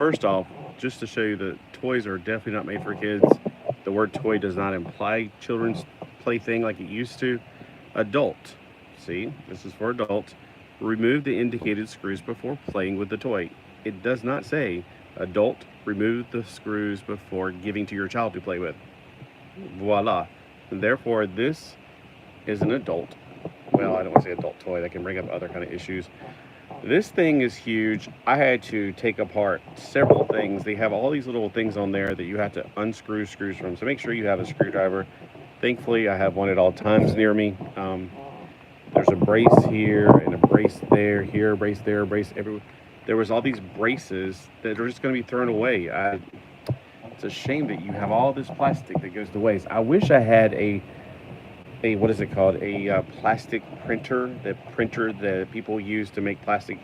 First off, just to show you that toys are definitely not made for kids. The word toy does not imply children's plaything like it used to. Adult. See, this is for adults. Remove the indicated screws before playing with the toy. It does not say, adult, remove the screws before giving to your child to play with. Voila. And therefore, this is an adult. Well, I don't want to say adult toy. That can bring up other kind of issues. This thing is huge. I had to take apart several things. They have all these little things on there that you have to unscrew screws from. So make sure you have a screwdriver. Thankfully, I have one at all times near me. There's a brace here and a brace there, here, a brace there, a brace everywhere. There was all these braces that are just going to be thrown away. It's a shame that you have all this plastic that goes to waste. I wish I had a what is it called? A plastic printer, the printer that people use to make plastic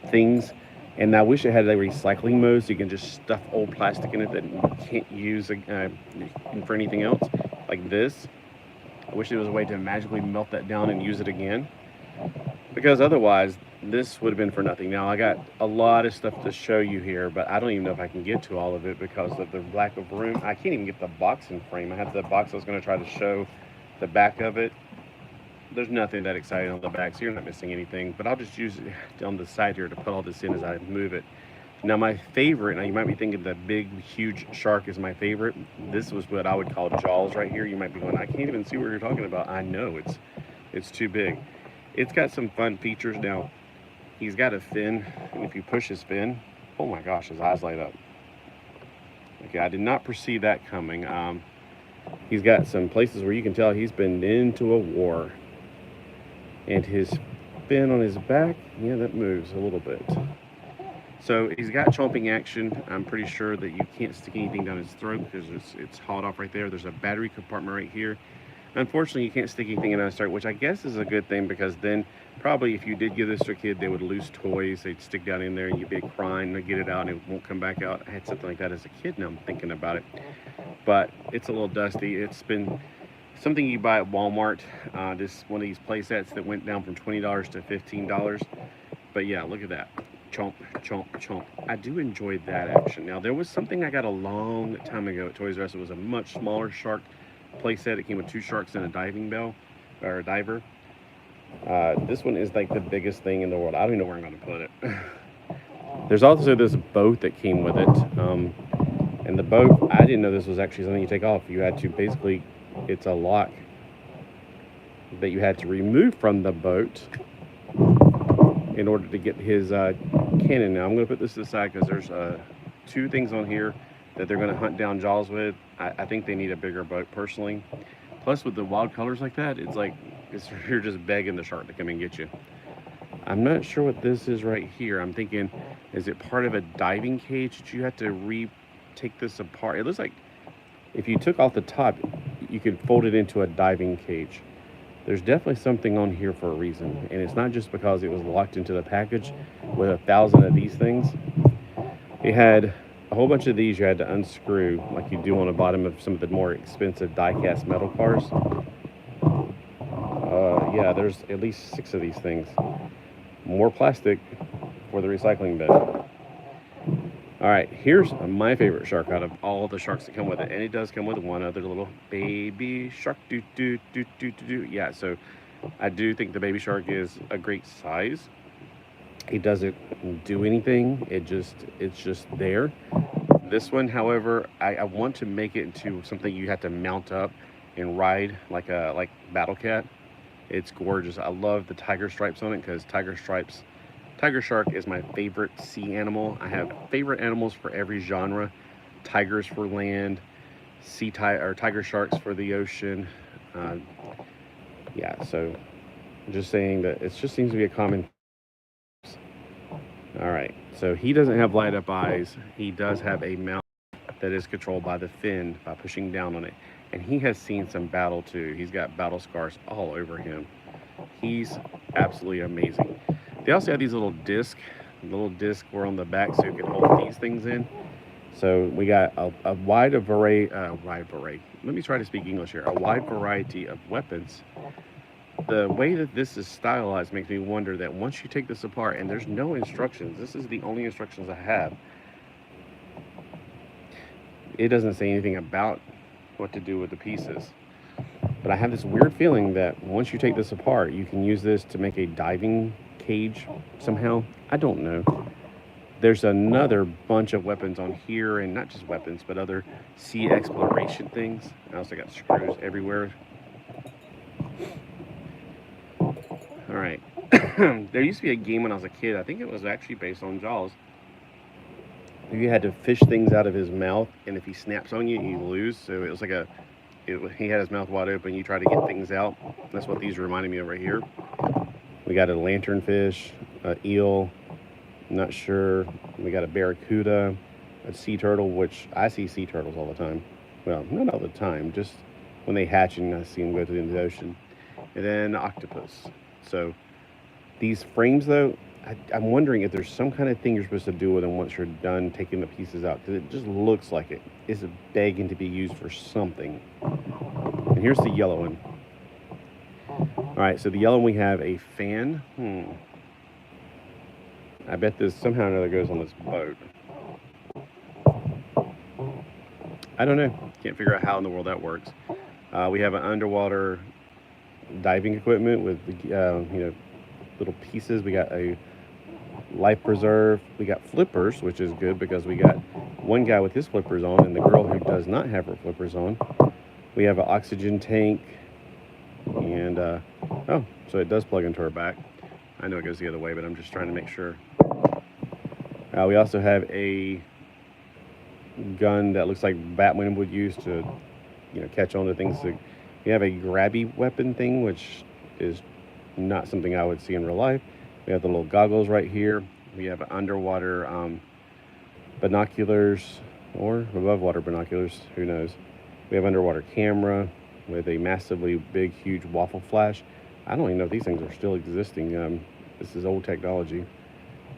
things. And I wish it had a recycling mode so you can just stuff old plastic in it that you can't use for anything else, like this. I wish there was a way to magically melt that down and use it again, because otherwise this would have been for nothing. Now I got a lot of stuff to show you here, but I don't even know if I can get to all of it because of the lack of room. I can't even get the box in frame. I had the box I was going to try to show the back of it. There's nothing that exciting on the back, so you're not missing anything, but I'll just use it on the side here to put all this in as I move it. Now my favorite, now you might be thinking the big huge shark is my favorite. This was what I would call Jaws right here. You might be going, I can't even see what you're talking about. I know, it's too big. It's got some fun features. Now he's got a fin, and if you push his fin, oh my gosh, his eyes light up. Okay, I did not perceive that coming. He's got some places where you can tell he's been into a war. And his fin on his back, yeah, that moves a little bit. So he's got chomping action. I'm pretty sure that you can't stick anything down his throat because it's hauled off right there. There's a battery compartment right here. Unfortunately, you can't stick anything in his throat, which I guess is a good thing, because then probably if you did give this to a kid, they would lose toys. They'd stick down in there and you'd be crying to get it out and it won't come back out. I had something like that as a kid. Now I'm thinking about it. But it's a little dusty. It's been something you buy at Walmart. This one of these play sets that went down from $20 to $15. But yeah, look at that. Chomp, chomp, chomp. I do enjoy that action. Now, there was something I got a long time ago at Toys R Us. It was a much smaller shark play set. It came with 2 sharks and a diving bell, or a diver. This one is like the biggest thing in the world. I don't even know where I'm going to put it. There's also this boat that came with it. And the boat, I didn't know this was actually something you take off. You had to basically, it's a lock that you had to remove from the boat in order to get his cannon. Now I'm going to put this to the side because there's 2 things on here that they're going to hunt down Jaws with. I think they need a bigger boat personally. Plus with the wild colors like that, it's like you're just begging the shark to come and get you. I'm not sure what this is right here. I'm thinking, is it part of a diving cage that you have to take this apart? It looks like if you took off the top, you could fold it into a diving cage. There's definitely something on here for a reason, and it's not just because it was locked into the package with 1,000 of these things. It had a whole bunch of these you had to unscrew like you do on the bottom of some of the more expensive die-cast metal cars. Yeah, there's at least 6 of these things. More plastic for the recycling bin. All right, here's my favorite shark out of all the sharks that come with it, and it does come with one other little baby shark. Yeah, so I do think the baby shark is a great size. It doesn't do anything. It's just there. This one, however, I want to make it into something you have to mount up and ride like Battle Cat. It's gorgeous. I love the tiger stripes on it because tiger shark is my favorite sea animal. I have favorite animals for every genre. Tigers for land, tiger sharks for the ocean. Yeah, so just saying that it just seems to be a common. All right, so he doesn't have light up eyes. He does have a mouth that is controlled by the fin by pushing down on it. And he has seen some battle too. He's got battle scars all over him. He's absolutely amazing. They also have these little discs were on the back so you can hold these things in. So we got a wide variety. Let me try to speak English here. A wide variety of weapons. The way that this is stylized makes me wonder that once you take this apart, and there's no instructions, this is the only instructions I have. it doesn't say anything about what to do with the pieces. But I have this weird feeling that once you take this apart, you can use this to make a diving cage somehow. I don't know. There's another bunch of weapons on here, and not just weapons, but other sea exploration things. I also got screws everywhere. All right. There used to be a game when I was a kid. I think it was actually based on Jaws. You had to fish things out of his mouth, and if he snaps on you, you lose. So it was like he had his mouth wide open. You try to get things out. That's what these reminded me of right here. We got a lanternfish, an eel, not sure. We got a barracuda, a sea turtle, which I see sea turtles all the time. Well, not all the time, just when they hatch and I see them go to the end of the ocean. And then octopus. So these frames, though, I'm wondering if there's some kind of thing you're supposed to do with them once you're done taking the pieces out, because it just looks like it is begging to be used for something. And here's the yellow one. All right, so the yellow one, we have a fan. I bet this somehow or another goes on this boat. I don't know. Can't figure out how in the world that works. We have an underwater diving equipment with little pieces. We got a life preserve. We got flippers, which is good because we got one guy with his flippers on and the girl who does not have her flippers on. We have an oxygen tank, and oh, so it does plug into her back. I know it goes the other way, but I'm just trying to make sure. We also have a gun that looks like Batman would use to, catch on to things. We have a grabby weapon thing, which is not something I would see in real life. We have the little goggles right here. We have underwater binoculars, or above water binoculars, who knows. We have underwater camera with a massively big, huge waffle flash. I don't even know if these things are still existing. This is old technology.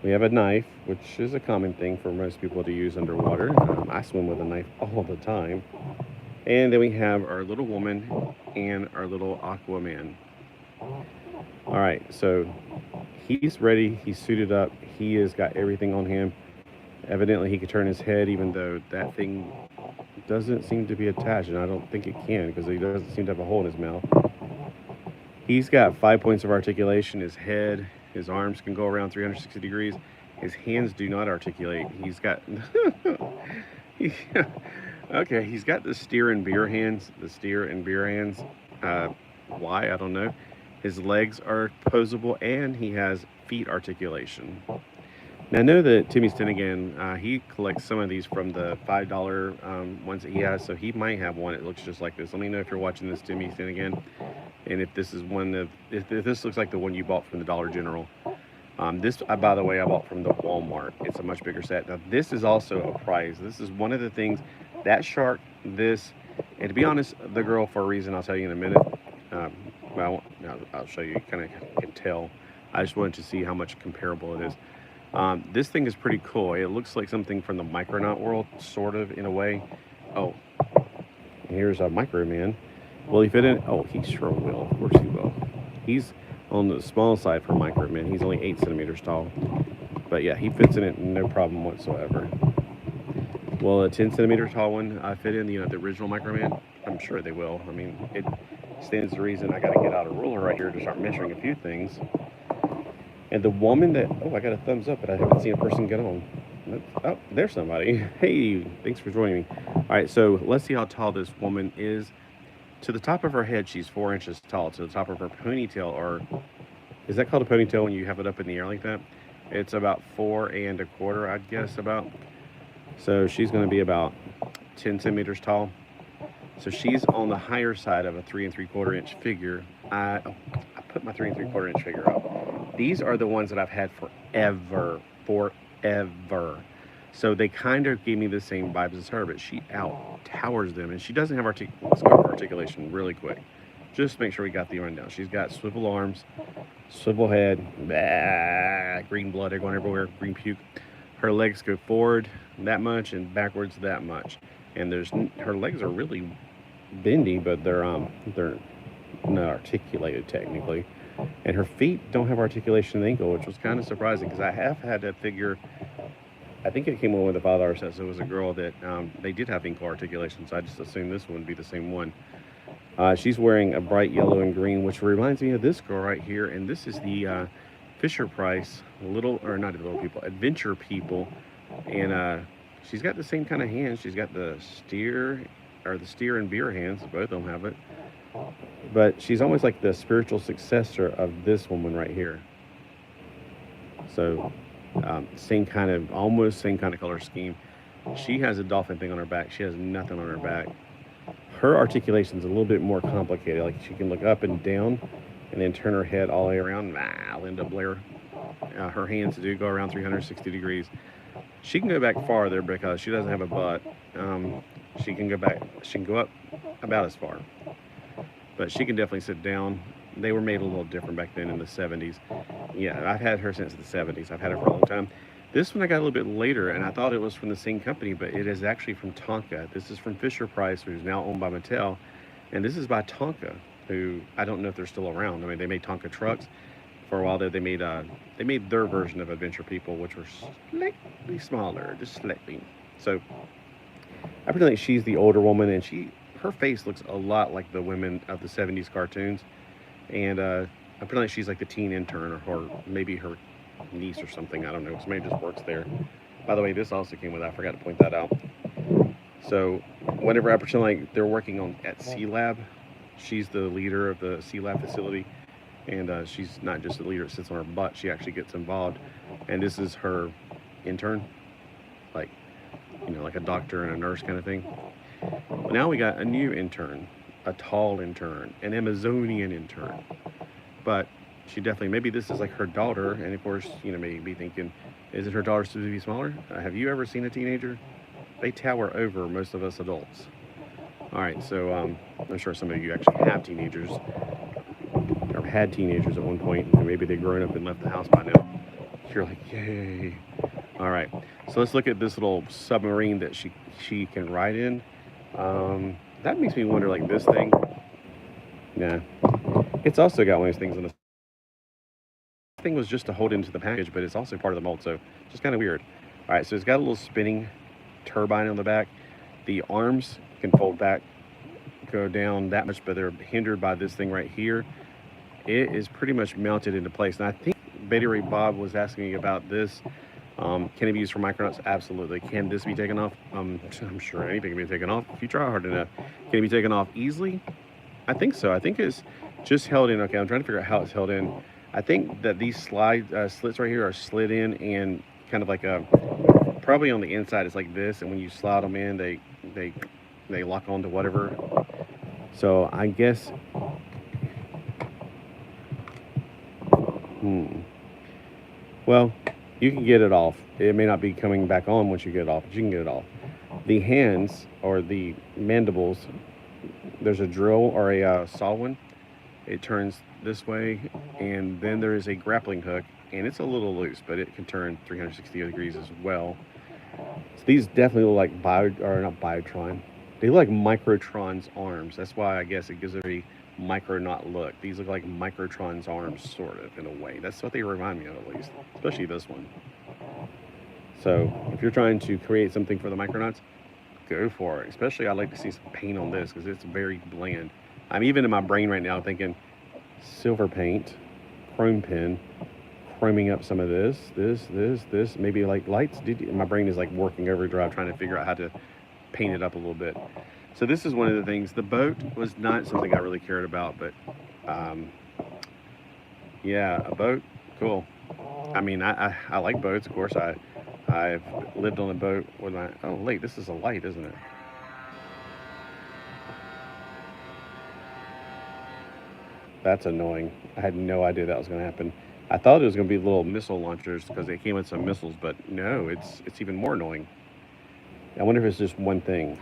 We have a knife, which is a common thing for most people to use underwater. I swim with a knife all the time. And then we have our little woman and our little Aquaman. All right, so he's ready. He's suited up. He has got everything on him. Evidently, he can turn his head, even though that thing doesn't seem to be attached, and I don't think it can because he doesn't seem to have a hole in his mouth. He's got 5 points of articulation. His head, his arms can go around 360 degrees. His hands do not articulate. He's got... Okay, he's got the steer and beer hands. Why? I don't know. His legs are posable, and he has feet articulation. Now, I know that Timmy Stenigan, he collects some of these from the $5 ones that he has, so he might have one that looks just like this. Let me know if you're watching this, Timmy Stenigan, and if this is if this looks like the one you bought from the Dollar General. This, by the way, I bought from the Walmart. It's a much bigger set. Now, this is also a prize. This is one of the things, that shark, this, and to be honest, the girl, for a reason I'll tell you in a minute. Well, I'll show you. You kind of can tell. I just wanted to see how much comparable it is. This thing is pretty cool. It looks like something from the Micronaut world, sort of, in a way. Oh, here's a Micro Man. Will he fit in? Oh, he sure will. Of course he will. He's on the small side for Micro Man. He's only 8 centimeters tall. But yeah, he fits in it no problem whatsoever. Will a 10 centimeter tall one fit in, the original Micro Man? I'm sure they will. I mean, it stands to reason I got to get out a ruler right here to start measuring a few things. And the woman that, I got a thumbs up, but I haven't seen a person get on. Oh, there's somebody. Hey, thanks for joining me. All right, so let's see how tall this woman is. To the top of her head, she's 4 inches tall. To the top of her ponytail, or is that called a ponytail when you have it up in the air like that? It's about 4 1/4, I'd guess, about. So she's going to be about 10 centimeters tall. So she's on the higher side of a 3 3/4 inch figure. I put my 3 3/4 inch figure up. These are the ones that I've had forever. So they kind of gave me the same vibes as her, but she out-towers them, and she doesn't have articulation really quick. Just make sure we got the rundown. She's got swivel arms, swivel head, green blood going everywhere, green puke. Her legs go forward that much and backwards that much. And her legs are really bendy, but they're not articulated technically. And her feet don't have articulation in the ankle, which was kind of surprising because I have had that figure I think it came on with the father says it was a girl that they did have ankle articulation, so I just assumed this one would be the same one. She's wearing a bright yellow and green, which reminds me of this girl right here, and this is the Fisher Price Adventure People, and she's got the same kind of hands. She's got the steer and beer hands. Both of them have it, but she's almost like the spiritual successor of this woman right here. So almost same kind of color scheme. She has a dolphin thing on her back. She has nothing on her back. Her articulation is a little bit more complicated. Like she can look up and down and then turn her head all the way around. Linda Blair. Her hands do go around 360 degrees. She can go back farther because she doesn't have a butt. She can go up about as far. But she can definitely sit down. They were made a little different back then in the 70s. Yeah, I've had her since the 70s. I've had her for a long time. This one I got a little bit later, and I thought it was from the same company, but it is actually from Tonka. This is from Fisher Price, who's now owned by Mattel. And this is by Tonka, who I don't know if they're still around. I mean, they made Tonka trucks. For a while there, they made their version of Adventure People, which were slightly smaller, just slightly. So I pretend like she's the older woman, and her face looks a lot like the women of the 70s cartoons. And I pretend like she's like the teen intern, or maybe her niece or something. I don't know. Somebody just works there. By the way, this also came with that. I forgot to point that out. So whenever I pretend like they're working at C-Lab, she's the leader of the C-Lab facility. And she's not just the leader that sits on her butt. She actually gets involved. And this is her intern. Like a doctor and a nurse kind of thing. Well, now we got a new intern. A tall intern. An Amazonian intern. But she definitely, maybe this is like her daughter. And of course, maybe thinking, is it her daughter supposed to be smaller? Have you ever seen a teenager? They tower over most of us adults. All right, so I'm sure some of you actually have teenagers. Or had teenagers at one point, and maybe they've grown up and left the house by now. You're like, yay. All right, so let's look at this little submarine that she can ride in. That makes me wonder, like this thing. Nah, it's also got one of those things on the thing was just to hold into the package, but it's also part of the mold, so just kind of weird. All right, so it's got a little spinning turbine on the back. The arms can fold back, go down that much, but they're hindered by this thing right here. It is pretty much mounted into place. And I think Betty Ray Bob was asking me about this. Can it be used for micronauts? Absolutely. Can this be taken off? I'm sure anything can be taken off if you try hard enough. Can it be taken off easily? I think so. I think it's just held in. Okay, I'm trying to figure out how it's held in. I think that these slits right here are slid in, and kind of like probably on the inside it's like this, and when you slide them in, they lock onto whatever. So I guess. Well, you can get it off. It may not be coming back on once you get it off, but you can get it off. The hands, or the mandibles, there's a drill or a saw one. It turns this way, and then there is a grappling hook, and it's a little loose, but it can turn 360 degrees as well. So these definitely look like not Biotron. They look like Microtron's arms. That's why I guess it gives it a Micronaut look. These look like Microtron's arms, sort of, in a way. That's what they remind me of, at least. Especially this one. So, if you're trying to create something for the Micronauts, go for it. Especially, I'd like to see some paint on this, because it's very bland. I'm even in my brain right now thinking, silver paint, chrome pen, chroming up some of this, maybe like lights. My brain is like working overdrive, trying to figure out how to paint it up a little bit. So this is one of the things. The boat was not something I really cared about, but yeah, a boat, cool. I mean, I like boats, of course. I've lived on a boat with my, oh wait, this is a light, isn't it? That's annoying. I had no idea that was going to happen. I thought it was going to be little missile launchers because they came with some missiles, but no, it's even more annoying. I wonder if it's just one thing.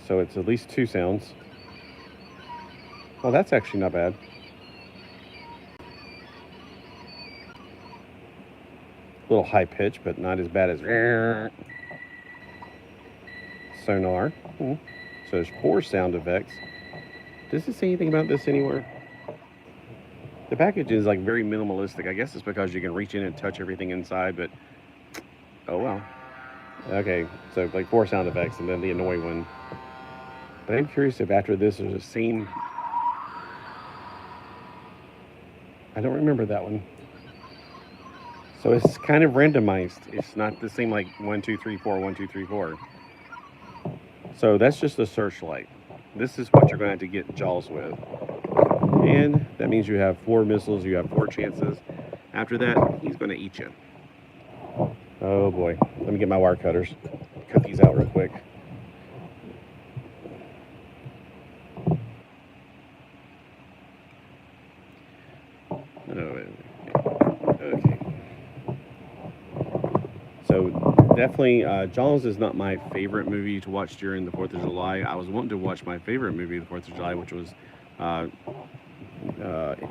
So it's at least two sounds. Well, that's actually not bad. A little high pitch, but not as bad as sonar. So there's 4 sound effects. Does it say anything about this anywhere? The package is like very minimalistic. I guess it's because you can reach in and touch everything inside, but oh well. Okay, so like 4 sound effects and then the annoying one. But I'm curious if after this there's a scene. I don't remember that one. So it's kind of randomized. It's not the same like 1, 2, 3, 4, 1, 2, 3, 4. So that's just a searchlight. This is what you're going to have to get Jaws with. And that means you have 4 missiles, you have 4 chances. After that, he's going to eat you. Oh boy. Let me get my wire cutters. Cut these out real quick. Okay. So definitely, Jaws is not my favorite movie to watch during the 4th of July. I was wanting to watch my favorite movie, the 4th of July, which was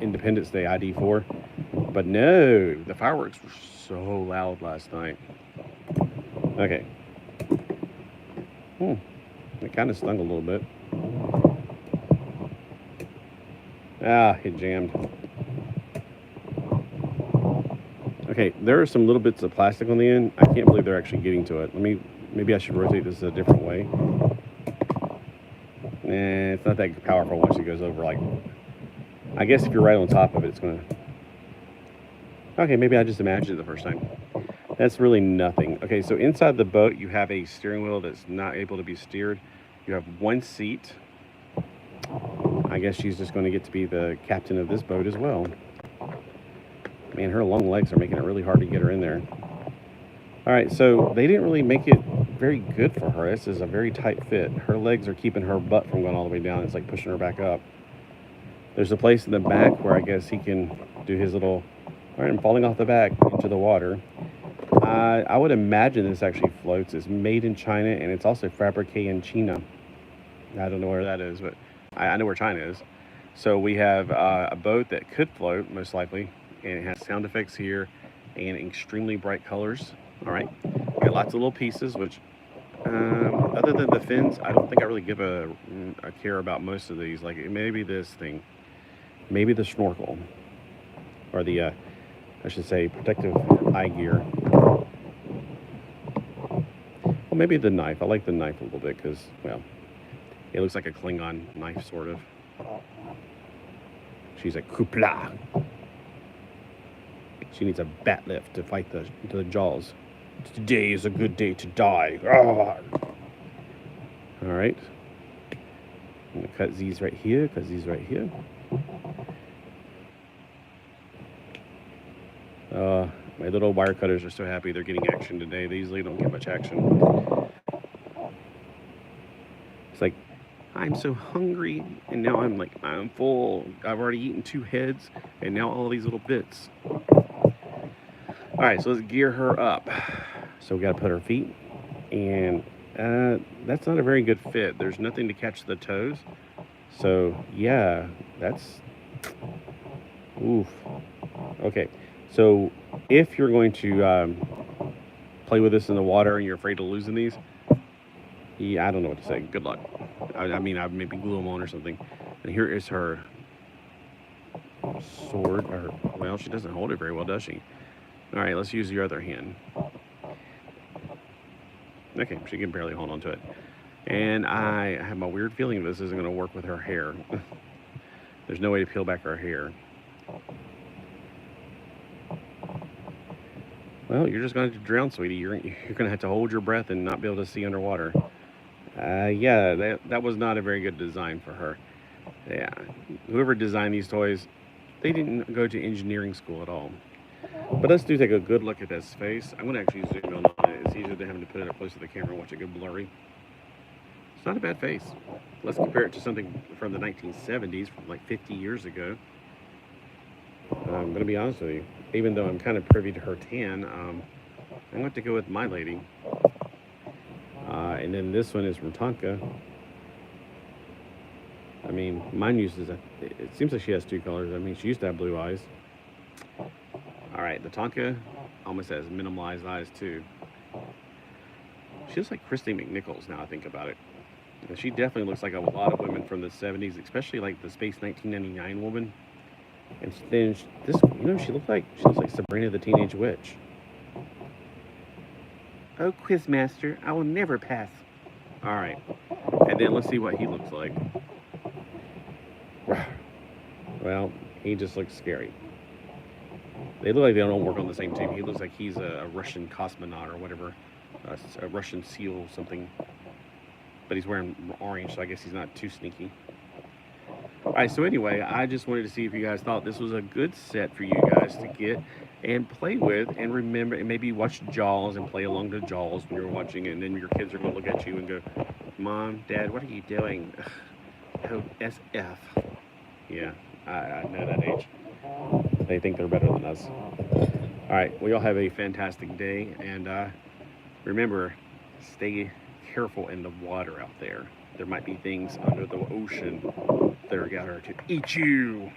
Independence Day, ID4. But no, the fireworks were so loud last night. Okay. It kind of stung a little bit. Ah, it jammed. Okay, there are some little bits of plastic on the end. I can't believe they're actually getting to it. Maybe I should rotate this a different way. Nah, it's not that powerful once it goes over. Like, I guess if you're right on top of it, it's gonna. Okay, maybe I just imagined it the first time. That's really nothing. Okay, so inside the boat, you have a steering wheel that's not able to be steered. You have 1 seat. I guess she's just going to get to be the captain of this boat as well. Man, her long legs are making it really hard to get her in there. All right, so they didn't really make it very good for her. This is a very tight fit. Her legs are keeping her butt from going all the way down. It's like pushing her back up. There's a place in the back where I guess he can do his little... All right, I'm falling off the back into the water. I would imagine this actually floats. It's made in China, and it's also fabricated in China. I don't know where that is, but I know where China is. So we have a boat that could float, most likely, and it has sound effects here and extremely bright colors. All right, we got lots of little pieces, which other than the fins, I don't think I really give a care about most of these. Like maybe this thing, maybe the snorkel, or the I should say protective eye gear. Well, maybe the knife. I like the knife a little bit because, well, it looks like a Klingon knife, sort of. She's a kupla. She needs a bat lift to fight the Jaws. Today is a good day to die. All right. I'm going to cut these right here, cut these right here. My little wire cutters are so happy they're getting action today. They usually don't get much action. It's like, I'm so hungry, and now I'm full. I've already eaten 2 heads, and now all these little bits. All right, so let's gear her up. So we got to put her feet, and that's not a very good fit. There's nothing to catch the toes. So yeah, that's oof. Okay, so if you're going to play with this in the water and you're afraid of losing these, yeah, I don't know what to say. Good luck. I mean, I'd maybe glue them on or something. And here is her sword. Or, well, she doesn't hold it very well, does she? All right, let's use your other hand. Okay, she can barely hold on to it. And I have my weird feeling this isn't going to work with her hair. There's no way to peel back her hair. Well, you're just going to drown, sweetie. You're going to have to hold your breath and not be able to see underwater. Yeah, that was not a very good design for her. Yeah, whoever designed these toys, they didn't go to engineering school at all. But let's take a good look at this face. I'm going to actually zoom in on it. It's easier than having to put it up close to the camera and watch it go blurry. It's not a bad face. Let's compare it to something from the 1970s, from like 50 years ago. I'm going to be honest with you. Even though I'm kind of privy to her tan, I'm going to go with my lady. And then this one is from Tonka. I mean, mine uses it seems like she has 2 colors. I mean, she used to have blue eyes. All right, the Tonka almost has minimalized eyes too. She looks like Christy McNichols now I think about it. And she definitely looks like a lot of women from the 70s, especially like the Space 1999 woman. And then she looks like Sabrina the Teenage Witch. Oh, Quizmaster, I will never pass. All right, and then let's see what he looks like. Well, he just looks scary. They look like they don't work on the same team. He looks like he's a Russian cosmonaut or whatever, a Russian SEAL or something. But he's wearing orange, so I guess he's not too sneaky. All right, so anyway, I just wanted to see if you guys thought this was a good set for you guys to get and play with, and remember, and maybe watch Jaws and play along to Jaws when you're watching it, and then your kids are going to look at you and go, Mom, Dad, what are you doing? Oh, SF. Yeah, I know that age. They think they're better than us. All right, well, y'all have a fantastic day, and remember, stay careful in the water out there. There might be things under the ocean that are out there to eat you.